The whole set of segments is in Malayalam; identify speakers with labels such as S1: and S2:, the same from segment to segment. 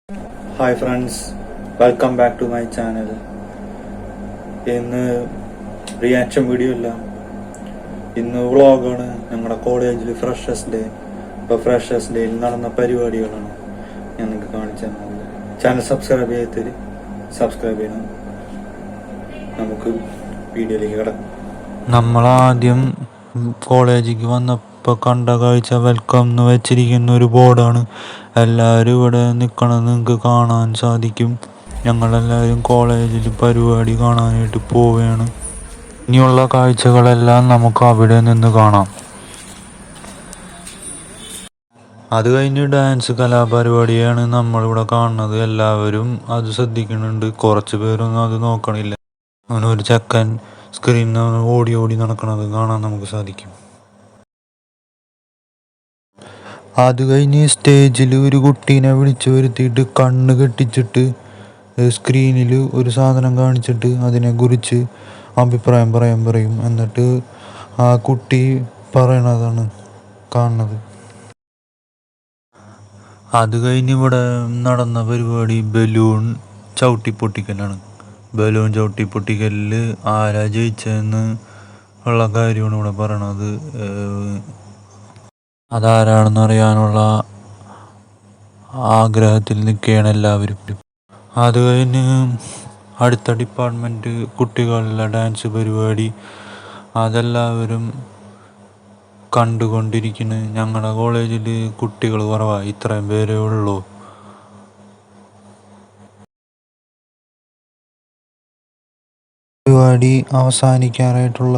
S1: Hi friends, welcome back to my channel. ഇന്ന് റിയാക്ഷൻ വീഡിയോ ഇല്ല, ഇന്ന് വ്ളോഗാണ്. ഞങ്ങളുടെ കോളേജിൽ ഫ്രഷേഴ്സ് ഡേ. ഇപ്പോൾ ഫ്രഷേഴ്സ് ഡേയിൽ നടന്ന പരിപാടികളാണ് ഞാൻ നിങ്ങൾക്ക് കാണിച്ചു തന്നത്. ചാനൽ സബ്സ്ക്രൈബ് ചെയ്യാത്തവർ സബ്സ്ക്രൈബ് ചെയ്യണം. നമുക്ക് വീഡിയോയിലേക്ക് കിടക്കാം.
S2: നമ്മളാദ്യം കോളേജിലേക്ക് വന്നപ്പോൾ കണ്ട കാഴ്ച വെൽക്കം എന്ന് വെച്ചിരിക്കുന്ന ഒരു ബോർഡാണ്. എല്ലാവരും ഇവിടെ നിൽക്കണമെന്ന് നിങ്ങൾക്ക് കാണാൻ സാധിക്കും. ഞങ്ങളെല്ലാവരും കോളേജിൽ പരിപാടി കാണാനായിട്ട് പോവുകയാണ്. ഇനിയുള്ള കാഴ്ചകളെല്ലാം നമുക്ക് അവിടെ നിന്ന് കാണാം. അത് കഴിഞ്ഞ് ഡാൻസ് കലാപരിപാടിയാണ് നമ്മളിവിടെ കാണുന്നത്. എല്ലാവരും അത് ശ്രദ്ധിക്കുന്നുണ്ട്, കുറച്ച് പേരൊന്നും അത് നോക്കണില്ല. അങ്ങനെ ഒരു ചെക്കൻ സ്ക്രീനിൽ ഓടി ഓടി നടക്കണത് കാണാൻ നമുക്ക് സാധിക്കും. അത് കഴിഞ്ഞ് സ്റ്റേജിൽ ഒരു കുട്ടീനെ വിളിച്ചു വരുത്തിയിട്ട് കണ്ണ് കെട്ടിച്ചിട്ട് സ്ക്രീനിൽ ഒരു സാധനം കാണിച്ചിട്ട് അതിനെക്കുറിച്ച് അഭിപ്രായം പറയും. എന്നിട്ട് ആ കുട്ടി പറയണതാണ് കാണുന്നത്. അത് കഴിഞ്ഞ് ഇവിടെ നടന്ന പരിപാടി ബലൂൺ ചവിട്ടിപ്പൊട്ടിക്കലാണ്. ബലൂൺ ചവിട്ടിപ്പൊട്ടിക്കലിൽ ആരാ ജയിച്ചതെന്ന് ഉള്ള കാര്യമാണ് ഇവിടെ പറയണത്. അതാരാണെന്ന് അറിയാനുള്ള ആഗ്രഹത്തിൽ നിൽക്കുകയാണ് എല്ലാവരും. അത് കഴിഞ്ഞ് അടുത്ത ഡിപ്പാർട്ട്മെൻറ്റ് കുട്ടികളുടെ ഡാൻസ് പരിപാടി അതെല്ലാവരും കണ്ടുകൊണ്ടിരിക്കുന്നു. ഞങ്ങളുടെ കോളേജിൽ കുട്ടികൾ കുറവാണ്, ഇത്രയും പേരേ ഉള്ളൂ. പരിപാടി അവസാനിക്കാനായിട്ടുള്ള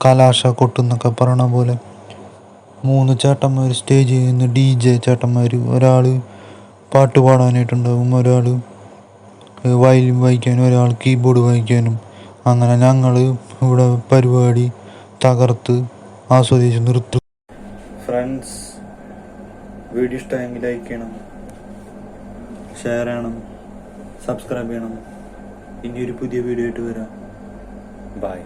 S2: കലാശ കൊട്ടെന്നൊക്കെ പറയണ പോലെ 3 ചേട്ടന്മാർ സ്റ്റേജിൽ നിന്ന് DJ ചേട്ടന്മാർ, ഒരാൾ പാട്ട് പാടാനായിട്ടുണ്ടാവും, ഒരാൾ വയലിൻ വായിക്കാനും, ഒരാൾ കീബോർഡ് വായിക്കാനും. അങ്ങനെ ഞങ്ങൾ ഇവിടെ പരിപാടി തകർത്ത് ആസ്വദിച്ച് നിർത്തും.
S1: ഫ്രണ്ട്സ്, വീഡിയോ ഇഷ്ടമെങ്കിൽ ലൈക്ക് ചെയ്യണം, ഷെയർ ചെയ്യണം, സബ്സ്ക്രൈബ് ചെയ്യണം. ഇനിയൊരു പുതിയ വീഡിയോ ആയിട്ട് വരാം. ബൈ.